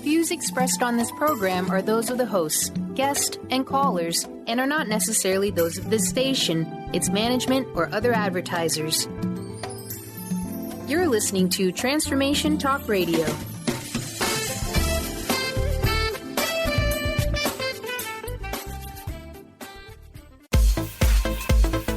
views expressed on this program are those of the hosts, guests, and callers, and are not necessarily those of this station, its management, or other advertisers. You're listening to Transformation Talk Radio.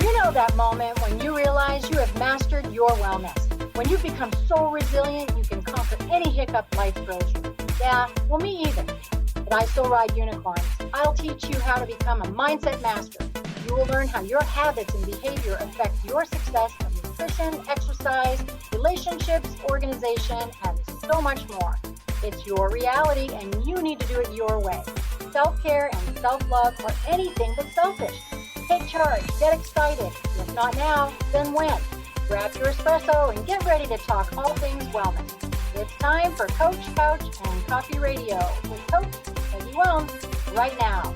You know that moment when you realize you have mastered your wellness. When you've become so resilient, you can conquer any hiccup life throws you. Yeah, well, me either. But I still ride unicorns. I'll teach you how to become a mindset master. You will learn how your habits and behavior affect your success of nutrition, exercise, relationships, organization, and so much more. It's your reality, and you need to do it your way. Self-care and self-love are anything but selfish. Take charge. Get excited. If not now, then when? Grab your espresso and get ready to talk all things wellness. It's time for Coach, Couch, and Coffee Radio with Coach Peggy Wellness right now.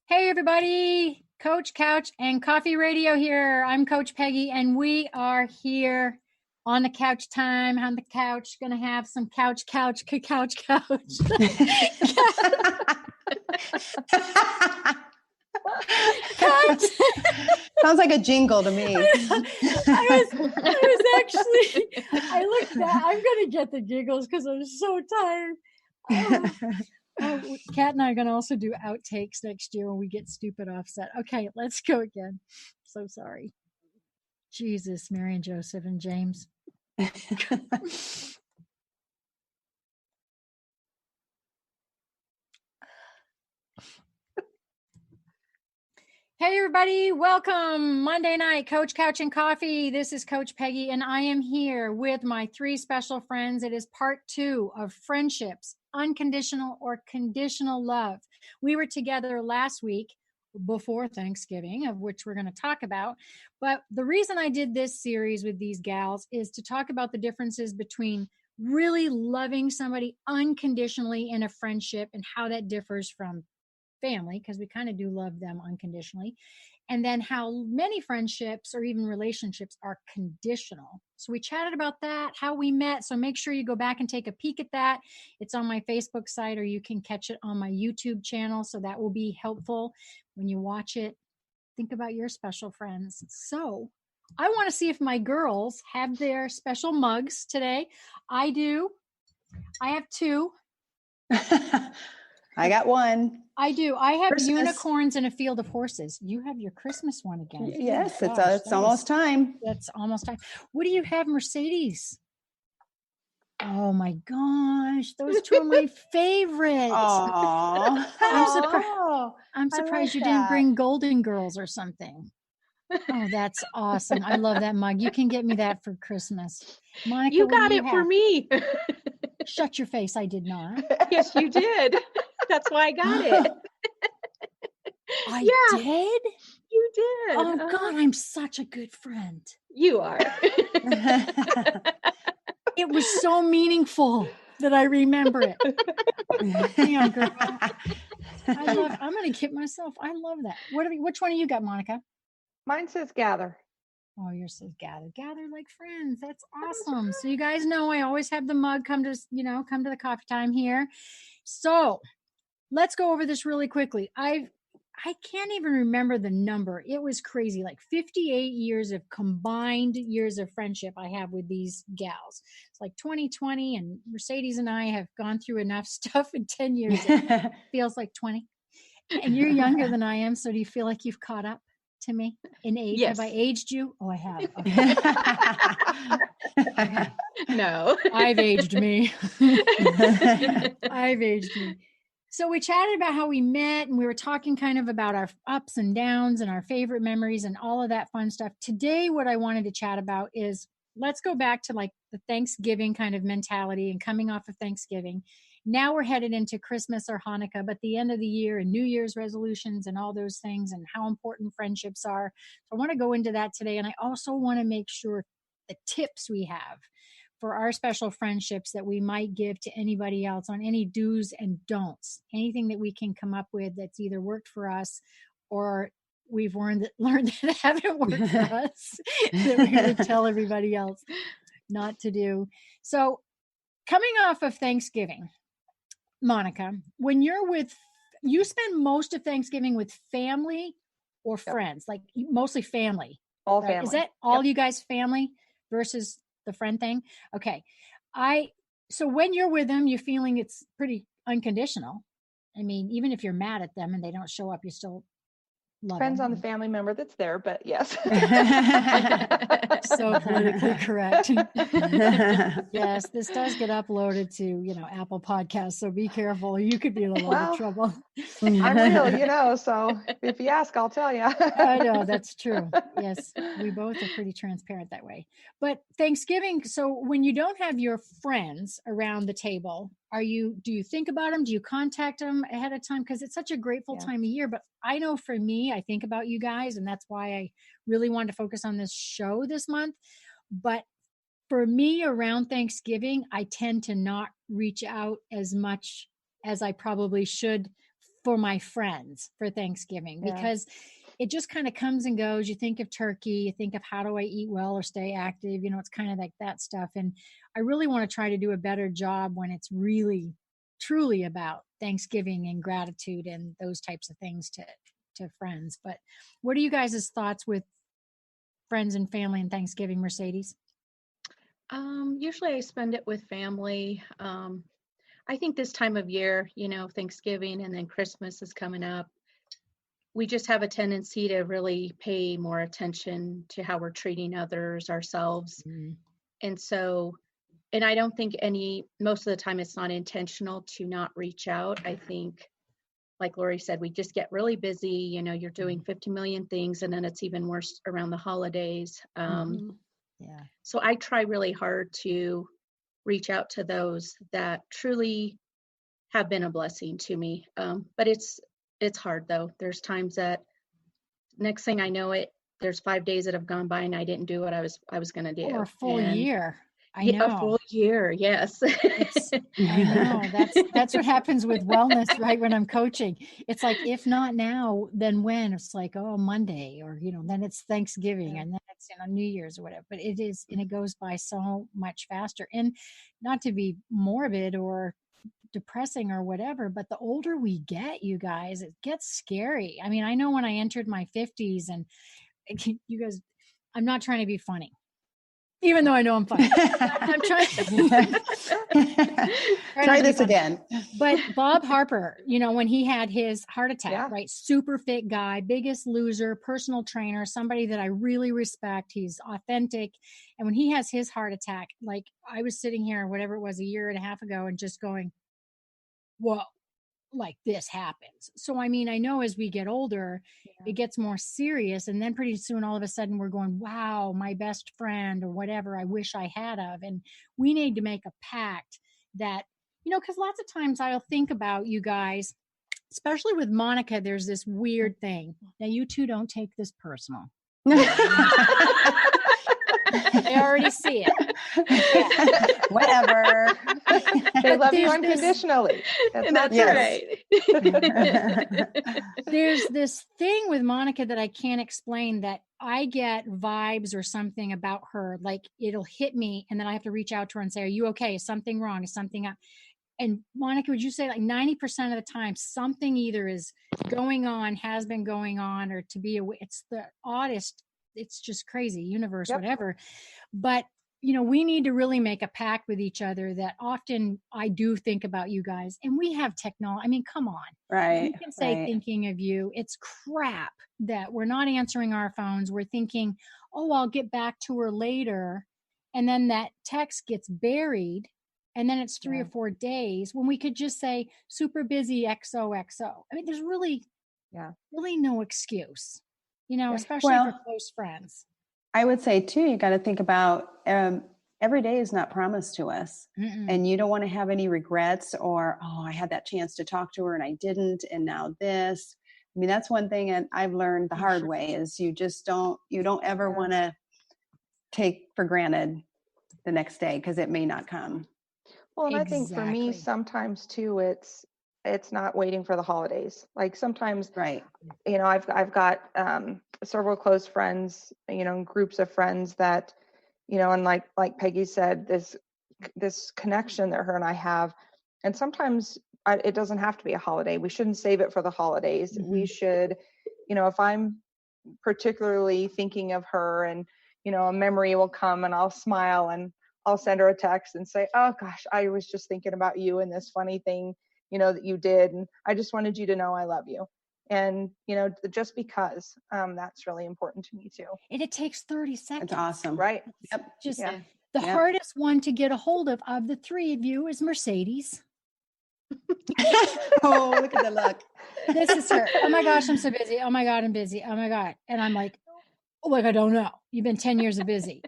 Hey everybody, Coach, Couch, and Coffee Radio here. I'm Coach Peggy, and we are here on the couch time, on the couch, gonna have some couch. Sounds like a jingle to me. I looked back. I'm going to get the giggles because I'm so tired. Kat and I are going to also do outtakes next year when we get stupid offset. Okay, let's go again. So sorry. Jesus, Mary and Joseph and James. Hey everybody, welcome Monday night, Coach, Couch, and Coffee. This is Coach Peggy, and I am here with my three special friends. It is part 2 of Friendships, Unconditional or Conditional Love. We were together last week before Thanksgiving, of which we're going to talk about. But the reason I did this series with these gals is to talk about the differences between really loving somebody unconditionally in a friendship and how that differs from family, because we kind of do love them unconditionally, and then how many friendships or even relationships are conditional. So we chatted about that, how we met. So make sure you go back and take a peek at that. It's on my Facebook site, or you can catch it on my YouTube channel. So that will be helpful when you watch it. Think about your special friends. So I want to see if my girls have their special mugs today. I do. I have 2. I got one. I do. I have Christmas. Unicorns in a Field of Horses. You have your Christmas one again. Yes, Oh gosh, it's almost time. That's almost time. What do you have, Mercedes? Oh my gosh, those 2 are my favorites. Aww. I'm surprised you didn't bring Golden Girls or something. Oh, that's awesome. I love that mug. You can get me that for Christmas. Monica, you got it for me. Shut your face. I did not. Yes, you did. That's why I got it. I did? You did. Oh, God, I'm such a good friend. You are. It was so meaningful that I remember it. Damn, girl. I'm going to kid myself. I love that. Which one of you got, Monica? Mine says gather. Oh, yours says gather like friends. That's awesome. So you guys know I always have the mug come to the coffee time here. So let's go over this really quickly. I can't even remember the number. It was crazy, like 58 years of combined years of friendship I have with these gals. It's like 2020, and Mercedes and I have gone through enough stuff in 10 years. It feels like 20. And you're younger than I am, so do you feel like you've caught up to me in age? Yes. Have I aged you? Oh, I have. Okay. No. I've aged me. I've aged me. So we chatted about how we met, and we were talking kind of about our ups and downs and our favorite memories and all of that fun stuff. Today, what I wanted to chat about is, let's go back to like the Thanksgiving kind of mentality and coming off of Thanksgiving. Now we're headed into Christmas or Hanukkah, but the end of the year and New Year's resolutions and all those things and how important friendships are. So I want to go into that today. And I also want to make sure the tips we have for our special friendships that we might give to anybody else on any do's and don'ts, anything that we can come up with that's either worked for us or we've learned that it haven't worked for us, that we would tell everybody else not to do. So coming off of Thanksgiving, Monica, when you spend most of Thanksgiving with family or friends, like mostly family, All right? family. Is that all Yep. you guys family versus the friend thing? Okay. So when you're with them, you're feeling it's pretty unconditional. I mean, even if you're mad at them and they don't show up, you still love Depends them. on the family member that's there, but yes. So politically correct. Yes, this does get uploaded to, Apple Podcasts, so be careful. You could be in a lot Well, of trouble. I'm real, so if you ask, I'll tell you. I know, that's true. Yes, we both are pretty transparent that way. But Thanksgiving, so when you don't have your friends around the table, do you think about them? Do you contact them ahead of time? Because it's such a grateful Yeah. time of year. But I know for me, I think about you guys, and that's why I really wanted to focus on this show this month. But for me, around Thanksgiving, I tend to not reach out as much as I probably should for my friends for Thanksgiving, Yeah. because it just kind of comes and goes. You think of turkey, you think of how do I eat well or stay active, it's kind of like that stuff. And I really want to try to do a better job when it's really truly about Thanksgiving and gratitude and those types of things to friends. But what are you guys' thoughts with friends and family and Thanksgiving, Mercedes? Usually I spend it with family. I think this time of year, Thanksgiving and then Christmas is coming up. We just have a tendency to really pay more attention to how we're treating others, ourselves. Mm. And I don't think most of the time it's not intentional to not reach out. I think, like Lori said, we just get really busy. You're doing 50 million things, and then it's even worse around the holidays. Yeah. So I try really hard to reach out to those that truly have been a blessing to me. But it's hard though. There's times that next thing I know there's 5 days that have gone by and I didn't do what I was going to do. Or a full year. I Yeah, know. a full year. Yes. I know that's what happens with wellness, right? When I'm coaching, it's like, if not now, then when? It's like, oh, Monday, or, then it's Thanksgiving, and then it's, New Year's or whatever. But it is, and it goes by so much faster. And not to be morbid or depressing or whatever, but the older we get, you guys, it gets scary. I mean, I know when I entered my 50s, and you guys, I'm not trying to be funny, even though I know I'm funny. I'm trying. Try this again. But Bob Harper, when he had his heart attack, Yeah. right? Super fit guy, biggest loser, personal trainer, somebody that I really respect. He's authentic. And when he has his heart attack, like, I was sitting here, whatever it was, a year and a half ago, and just going, whoa, like, this happens. So, I mean, I know as we get older, it gets more serious. And then pretty soon, all of a sudden, we're going, wow, my best friend or whatever I wish I had of. And we need to make a pact that, because lots of times I'll think about you guys, especially with Monica, there's this weird thing. Now, you two don't take this personal. I already see it. Yeah. Whatever. They love you There's unconditionally. That's Yes. right. There's this thing with Monica that I can't explain, that I get vibes or something about her, like it'll hit me, and then I have to reach out to her and say, are you okay? Is something wrong? Is something up? And Monica, would you say like 90% of the time something either is going on, has been going on, or to be aware? It's the oddest. It's just crazy, universe, whatever. But, we need to really make a pact with each other that often I do think about you guys, and we have technology. I mean, come on. Right. You can say right. thinking of you. It's crap that we're not answering our phones. We're thinking, oh, I'll get back to her later. And then that text gets buried. And then it's 3 or 4 days when we could just say super busy XOXO. I mean, there's really no excuse, especially for close friends. I would say too, you got to think about every day is not promised to us. And you don't want to have any regrets or, oh, I had that chance to talk to her and I didn't. And now this. I mean, that's one thing that I've learned the hard way is you don't ever want to take for granted the next day because it may not come. Well, and I think for me, sometimes too, it's it's not waiting for the holidays. Like sometimes, Right. you know, I've got several close friends, you know, groups of friends that, you know, and like Peggy said, this connection that her and I have, and sometimes it doesn't have to be a holiday. We shouldn't save it for the holidays. Mm-hmm. We should, you know, if I'm particularly thinking of her, and, you know, a memory will come and I'll smile and I'll send her a text and say, oh gosh, I was just thinking about you and this funny thing, you know, that you did. And I just wanted you to know I love you. And, you know, just because that's really important to me too. And it takes 30 seconds. That's awesome. Right. Yep. Just Yeah. the Yep. hardest one to get a hold of the three of you is Mercedes. Oh, look at the look. This is her. Oh my gosh, I'm so busy. Oh my God, I'm busy. Oh my God. And I'm like, oh, like, I don't know. You've been 10 years of busy.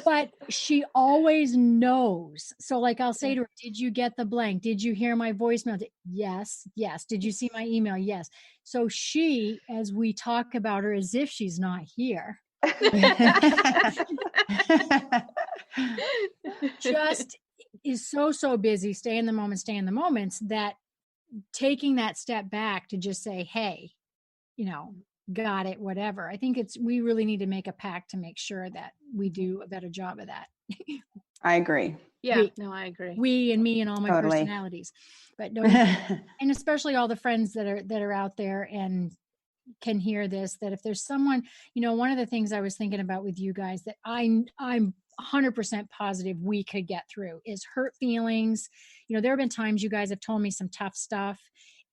But she always knows. So like, I'll say to her, did you get the blank? Did you hear my voicemail? Yes. Yes. Did you see my email? Yes. So she, as we talk about her as if she's not here, just is so busy, stay in the moments, that taking that step back to just say, hey, you know, got it, whatever. I think we really need to make a pact to make sure that we do a better job of that. I agree. Yeah, no, I agree. We and me and all my Totally. personalities, but no, and especially all the friends that are out there and can hear this, that if there's someone, you know, one of the things I was thinking about with you guys that I'm 100% positive we could get through is hurt feelings. You know, there have been times you guys have told me some tough stuff,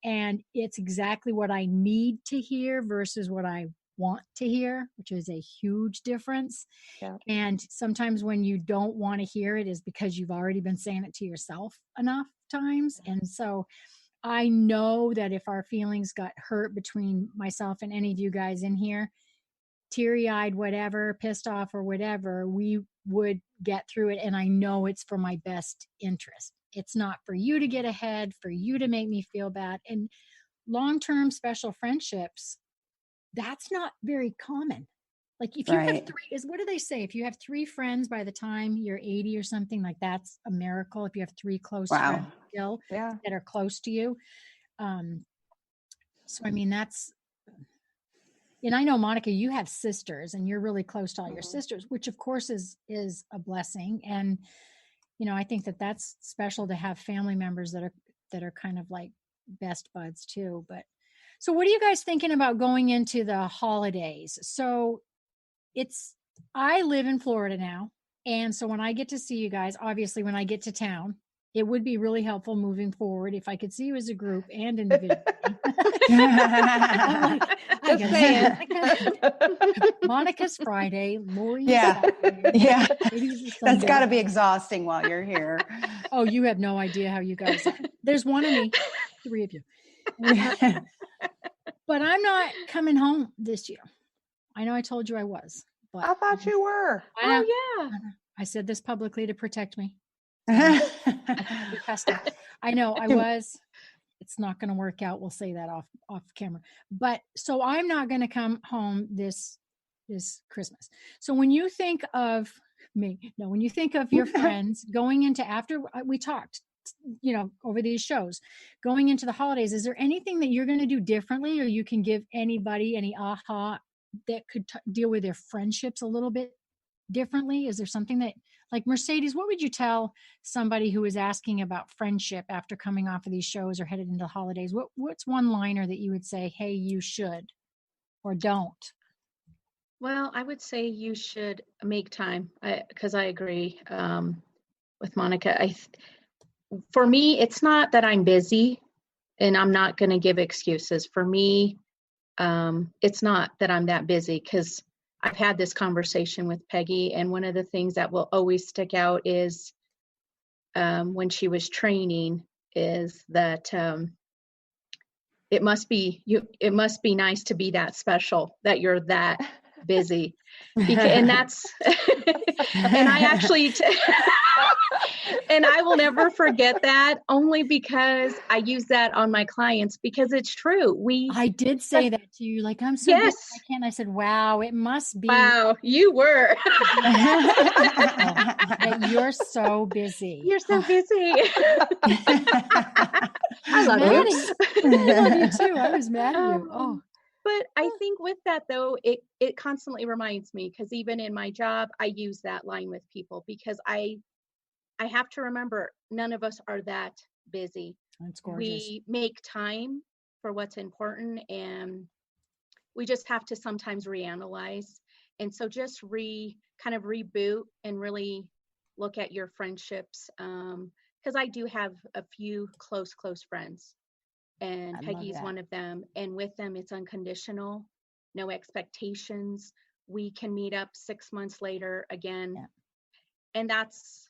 and it's exactly what I need to hear versus what I want to hear, which is a huge difference. Yeah. And sometimes when you don't want to hear it is because you've already been saying it to yourself enough times. And so I know that if our feelings got hurt between myself and any of you guys in here, teary-eyed, whatever, pissed off or whatever, we would get through it. And I know it's for my best interest. It's not for you to get ahead, for you to make me feel bad. And long-term special friendships, that's not very common. Like if you have three, what do they say? If you have three friends by the time you're 80 or something, like that's a miracle. If you have three close friends still that are close to you. So, I mean, and I know, Monica, you have sisters and you're really close to all your sisters, which of course is a blessing. And, you know, I think that that's special to have family members that are kind of like best buds too. But so what are you guys thinking about going into the holidays? So I live in Florida now. And so when I get to see you guys, obviously when I get to town, it would be really helpful moving forward if I could see you as a group and individually. Just saying. Monica's Friday, Lori's Saturday. Yeah. That's got to be exhausting while you're here. Oh, you have no idea how you guys are. There's one of me, three of you. But I'm not coming home this year. I know I told you I was. But I thought you were. Oh, yeah. I said this publicly to protect me. I know I was. It's not going to work out. We'll say that off camera. But so I'm not going to come home this Christmas. So when you think of me, when you think of your friends going into, after we talked, you know, over these shows, going into the holidays, is there anything that you're going to do differently, or you can give anybody any aha that could deal with their friendships a little bit differently? Is there something that, like Mercedes, what would you tell somebody who is asking about friendship after coming off of these shows or headed into the holidays? What's one liner that you would say, hey, you should or don't? Well, I would say you should make time, because I agree with Monica. For me, it's not that I'm busy, and I'm not going to give excuses. For me, it's not that I'm that busy, because I've had this conversation with Peggy, and one of the things that will always stick out is when she was training is that it must be nice to be that special, that you're that busy. And that's and I actually And I will never forget that, only because I use that on my clients, because it's true. I did say that to you, like, I'm so busy, Yes. I can't. I said, wow, it must be. Wow, you were. That you're so busy. You're so busy. I love Mad you. I love you too. I was mad at you. Oh. But I think with that, though, it constantly reminds me, because even in my job, I use that line with people, because I have to remember, none of us are that busy. That's gorgeous. We make time for what's important, and we just have to sometimes reanalyze. And so just kind of reboot and really look at your friendships. Because I do have a few close friends, and Peggy's one of them. And with them, it's unconditional, no expectations. We can meet up 6 months later again. Yeah. And that's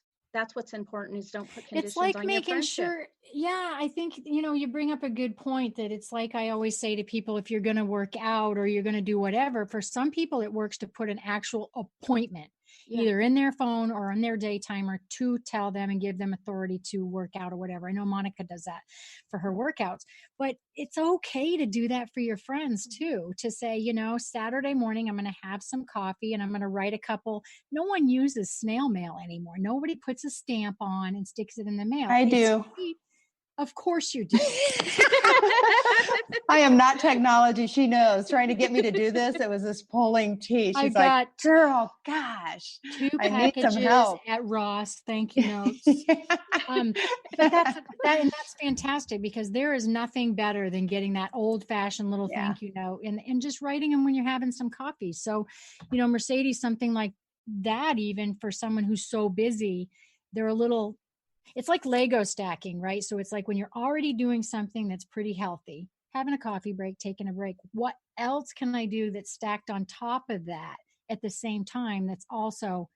what's important, is don't put conditions on your friendship. It's like making sure. Yeah, I think, you bring up a good point, that it's like I always say to people, if you're going to work out or you're going to do whatever, for some people it works to put an actual appointment, either in their phone or on their day timer, to tell them and give them authority to work out or whatever. I know Monica does that for her workouts, but it's okay to do that for your friends too, to say, Saturday morning, I'm going to have some coffee and I'm going to write a couple. No one uses snail mail anymore. Nobody puts a stamp on and sticks it in the mail. I do. Of course you do. I am not technology. She knows. Trying to get me to do this. It was this pulling teeth. She's like, girl, gosh, 2 I need some packages help at Ross. Thank you notes. But that's fantastic, because there is nothing better than getting that old fashioned little thank you note and just writing them when you're having some coffee. So, Mercedes, something like that, even for someone who's so busy, they're a little, it's like Lego stacking, right? So it's like when you're already doing something that's pretty healthy, having a coffee break, taking a break, what else can I do that's stacked on top of that at the same time that's also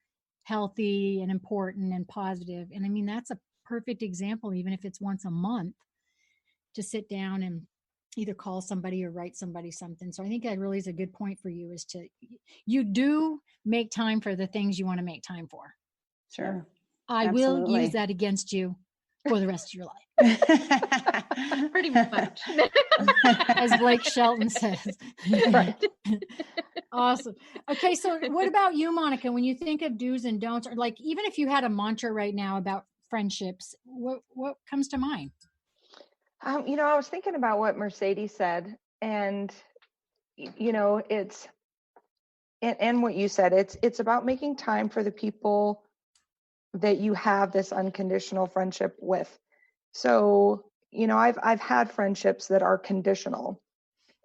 healthy and important and positive? And I mean, that's a perfect example, even if it's once a month, to sit down and either call somebody or write somebody something. So I think that really is a good point for you, is you do make time for the things you want to make time for. Sure. I will use that against you for the rest of your life. Pretty much. As Blake Shelton says. Right. Awesome. Okay, so what about you, Monica? When you think of do's and don'ts, or like even if you had a mantra right now about friendships, what comes to mind? I was thinking about what Mercedes said, and it's and what you said. It's about making time for the people that you have this unconditional friendship with. So, I've had friendships that are conditional.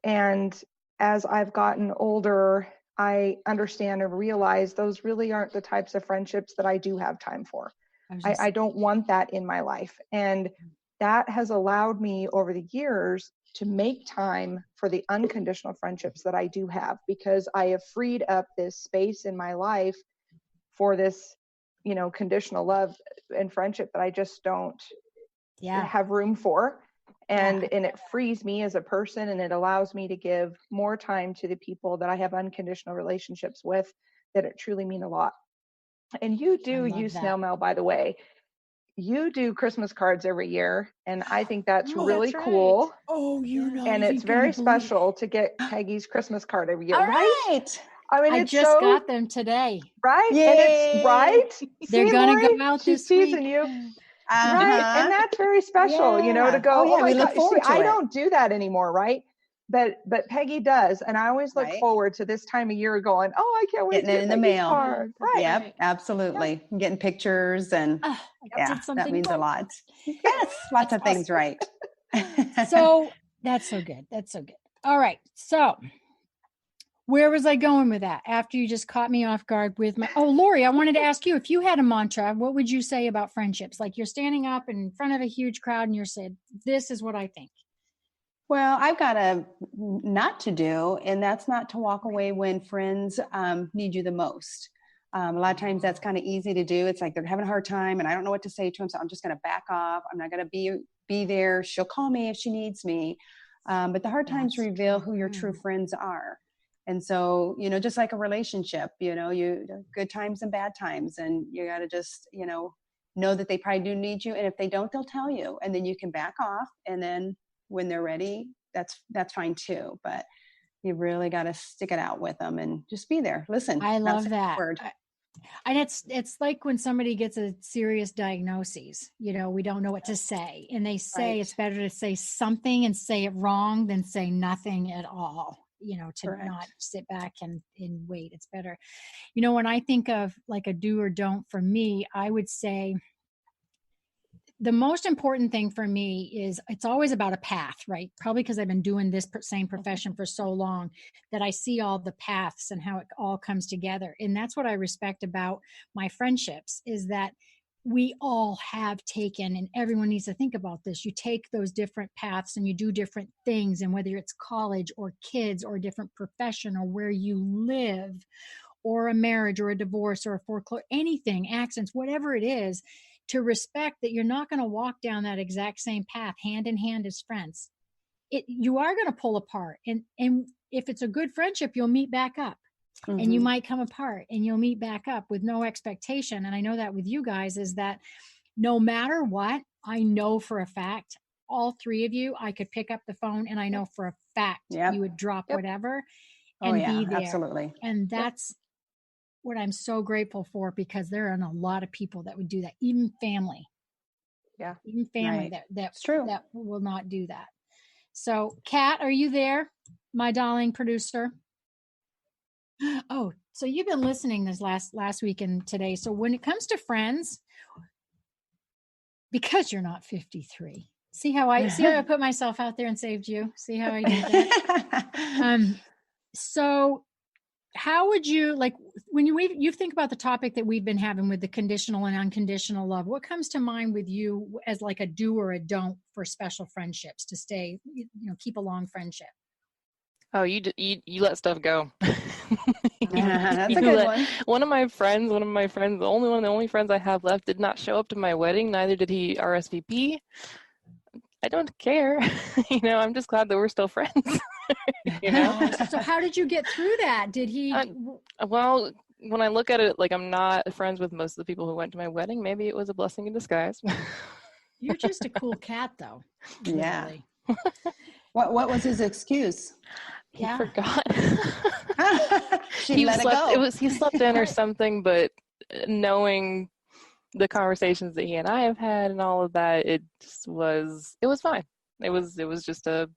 And as I've gotten older, I understand and realize those really aren't the types of friendships that I do have time for. I don't want that in my life. And that has allowed me over the years to make time for the unconditional friendships that I do have, because I have freed up this space in my life for this conditional love and friendship that I just don't have room for. And it frees me as a person, and it allows me to give more time to the people that I have unconditional relationships with, that it truly mean a lot. And you do use snail mail, by the way. You do Christmas cards every year, and I think that's really cool. Oh, and it's very special to get Peggy's Christmas card every year, right? I mean, I just got them today. Right? Yay. And it's right. They're going to go out this week. You. Right. And that's very special, to go, oh my God. See, I don't do that anymore, right? But Peggy does. And I always look forward to this time of year going, oh, I can't wait getting to it in the mail. Card. Right. Yep, absolutely. Yep. Getting pictures and that means a lot. Yes, lots of things right. So that's so good. That's so good. All right. So where was I going with that? After you just caught me off guard with Lori, I wanted to ask you, if you had a mantra, what would you say about friendships? Like you're standing up in front of a huge crowd and you're saying, this is what I think. Well, I've got a not to do, and that's not to walk away when friends need you the most. A lot of times that's kind of easy to do. It's like they're having a hard time and I don't know what to say to them, so I'm just going to back off. I'm not going to be there. She'll call me if she needs me. But the hard times reveal who your true friends are. And so, just like a relationship, you good times and bad times, and you got to just, know that they probably do need you. And if they don't, they'll tell you, and then you can back off. And then when they're ready, that's fine too. But you really got to stick it out with them and just be there. Listen. I love that. Word. And it's like when somebody gets a serious diagnosis, we don't know what to say. And they say it's better to say something and say it wrong than say nothing at all, to Correct. not sit back and wait. It's better. When I think of like a do or don't for me, I would say the most important thing for me is it's always about a path, right? Probably because I've been doing this same profession for so long that I see all the paths and how it all comes together. And that's what I respect about my friendships, is that we all have taken, and everyone needs to think about this. You take those different paths and you do different things. And whether it's college or kids or a different profession or where you live or a marriage or a divorce or a foreclosure, anything, accidents, whatever it is, to respect that you're not going to walk down that exact same path hand in hand as friends. You are going to pull apart. And if it's a good friendship, you'll meet back up. Mm-hmm. And you might come apart and you'll meet back up with no expectation. And I know that with you guys is that no matter what, I know for a fact, all three of you, I could pick up the phone and I know for a fact you would drop whatever and be there. Absolutely. And that's what I'm so grateful for, because there are a lot of people that would do that, even family. Yeah. Even family that's true. That will not do that. So, Kat, are you there? My darling producer. Oh, so you've been listening this last week and today. So when it comes to friends, because you're not 53, see how I put myself out there and saved you? See how I did that? So how would you, like, when you think about the topic that we've been having with the conditional and unconditional love, what comes to mind with you as like a do or a don't for special friendships to stay, keep a long friendship? Oh, you let stuff go. That's a good one. One of my friends, the only friends I have left, did not show up to my wedding. Neither did he RSVP. I don't care. I'm just glad that we're still friends. So how did you get through that? Did he? Well, when I look at it, like, I'm not friends with most of the people who went to my wedding. Maybe it was a blessing in disguise. You're just a cool cat, though. Yeah. What was his excuse? He forgot. He let it go. He slept in or something, but knowing the conversations that he and I have had and all of that, it was fine. It was just a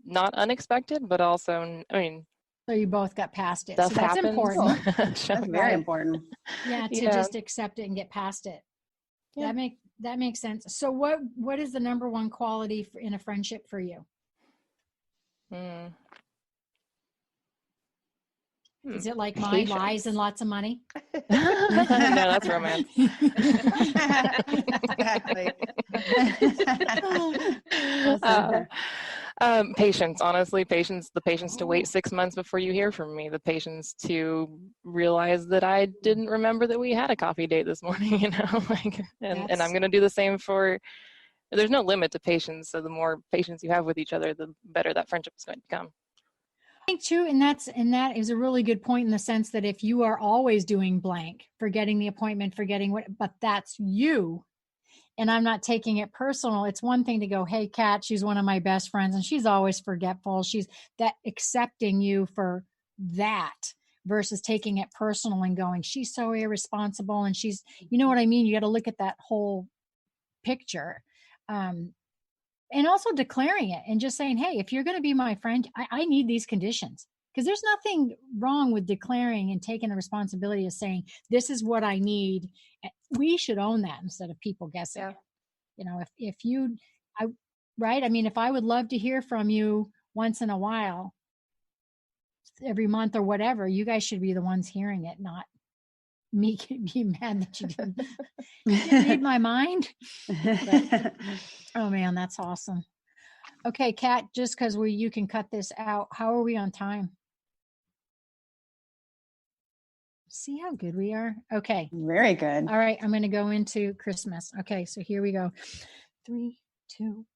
not unexpected, but also, so you both got past it. Stuff so that's happens. important. That's very important. Yeah, to just accept it and get past it. Yeah. That makes sense. So what is the number one quality in a friendship for you? Is it like mine, lies and lots of money? No, that's romance. Exactly. Patience, honestly, the patience to wait 6 months before you hear from me, the patience to realize that I didn't remember that we had a coffee date this morning, and I'm going to do the same there's no limit to patience. So the more patience you have with each other, the better that friendship is going to become. I think too, and that is a really good point in the sense that if you are always doing blank, forgetting the appointment, but that's you, and I'm not taking it personal. It's one thing to go, hey, Kat, she's one of my best friends and she's always forgetful. She's that accepting you for that versus taking it personal and going, she's so irresponsible. And she's, you know what I mean? You got to look at that whole picture. And also declaring it and just saying, hey, if you're going to be my friend, I need these conditions. Because there's nothing wrong with declaring and taking the responsibility of saying, this is what I need. We should own that instead of people guessing. Yeah. Right? I mean, if I would love to hear from you once in a while, every month or whatever, you guys should be the ones hearing it, not me be mad that you didn't read my mind. But, oh man, that's awesome. Okay, Kat, just because you can cut this out, how are we on time? See how good we are? Okay. Very good. All right, I'm going to go into Christmas. Okay, so here we go. 3, 2.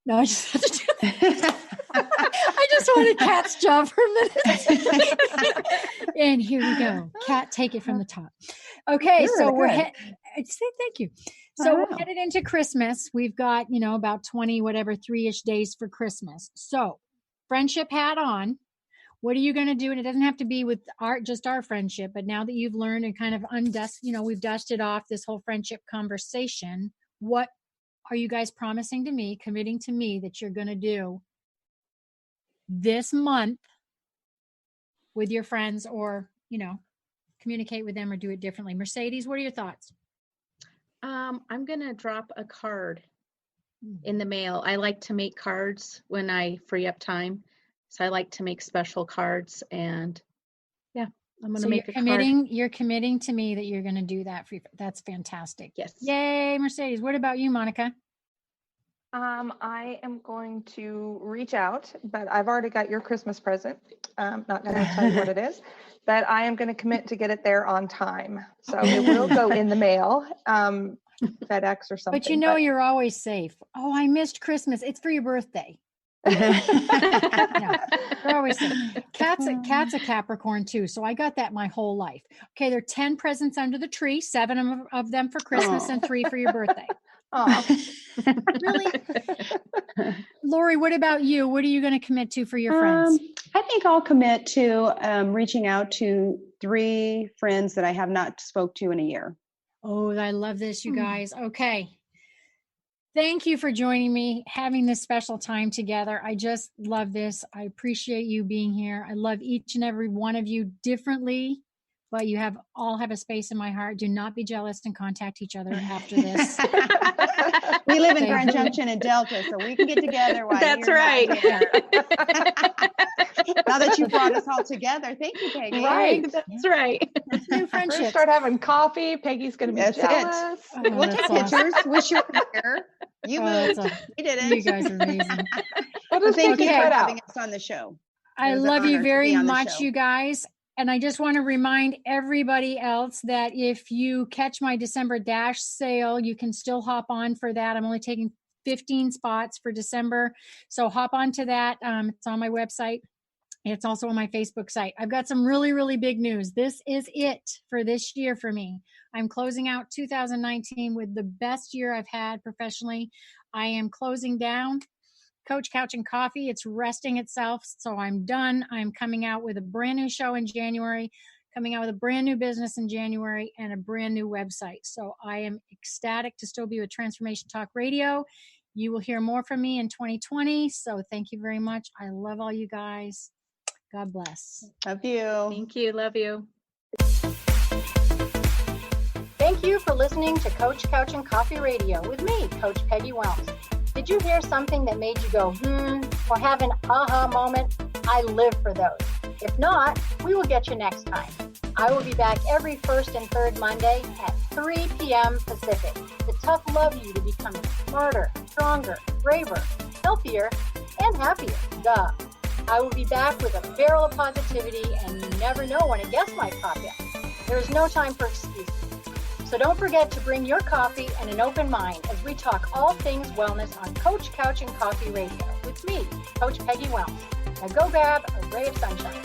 No, I just have to do that. I just wanted Kat's job for a minute. And here we go. Kat, take it from the top. Okay, so we're thank you. So we're headed into Christmas. We've got, about 20, 3-ish days for Christmas. So friendship hat on. What are you going to do? And it doesn't have to be with just our friendship, but now that you've learned and kind of we've dusted off this whole friendship conversation, what are you guys promising to me, committing to me that you're going to do this month with your friends, or, communicate with them or do it differently? Mercedes, what are your thoughts? I'm going to drop a card in the mail. I like to make cards when I free up time. So I like to make special cards, and I'm going to make a card. You're committing to me that you're going to do that for you. That's fantastic. Yes. Yay, Mercedes. What about you, Monica? I am going to reach out, but I've already got your Christmas present. Not going to tell you what it is, but I am going to commit to get it there on time. So it will go in the mail, FedEx or something. But you're always safe. Oh, I missed Christmas. It's for your birthday. No, they're always safe. Cat's a Capricorn too, so I got that my whole life. Okay, there are 10 presents under the tree, 7 of them for Christmas and 3 for your birthday. Oh, really? Lori, what about you? What are you going to commit to for your friends? I think I'll commit to reaching out to 3 friends that I have not spoke to in a year. Oh, I love this, you guys. Okay. Thank you for joining me, having this special time together. I just love this. I appreciate you being here. I love each and every one of you differently, but you all have a space in my heart. Do not be jealous and contact each other after this. We live in Grand Junction and Delta, so we can get together. That's right. Now that you brought us all together, thank you, Peggy. Right, that's right. New friendship. We're start having coffee. Peggy's going to be jealous. We'll take pictures. Wish you were here. You moved. You didn't. You guys are amazing. Thank you for having us on the show. I love you very much, you guys. And I just want to remind everybody else that if you catch my December Dash sale, you can still hop on for that. I'm only taking 15 spots for December. So hop on to that. It's on my website. It's also on my Facebook site. I've got some really, really big news. This is it for this year for me. I'm closing out 2019 with the best year I've had professionally. I am closing down Coach Couch and Coffee. It's resting itself. So I'm done. I'm coming out with a brand new show in January, coming out with a brand new business in January, and a brand new website. So I am ecstatic to still be with Transformation Talk Radio. You will hear more from me in 2020. So thank you very much. I love all you guys. God bless. Love you. Thank you. Love you. Thank you for listening to Coach Couch and Coffee Radio with me, Coach Peggy Wells. Did you hear something that made you go, or have an aha moment? I live for those. If not, we will get you next time. I will be back every first and third Monday at 3 p.m. Pacific to tough love you to become smarter, stronger, braver, healthier, and happier. Duh. I will be back with a barrel of positivity, and you never know when a guest might pop in. There is no time for excuses. So don't forget to bring your coffee and an open mind as we talk all things wellness on Coach Couch and Coffee Radio with me, Coach Peggy Wells. Now go grab a ray of sunshine.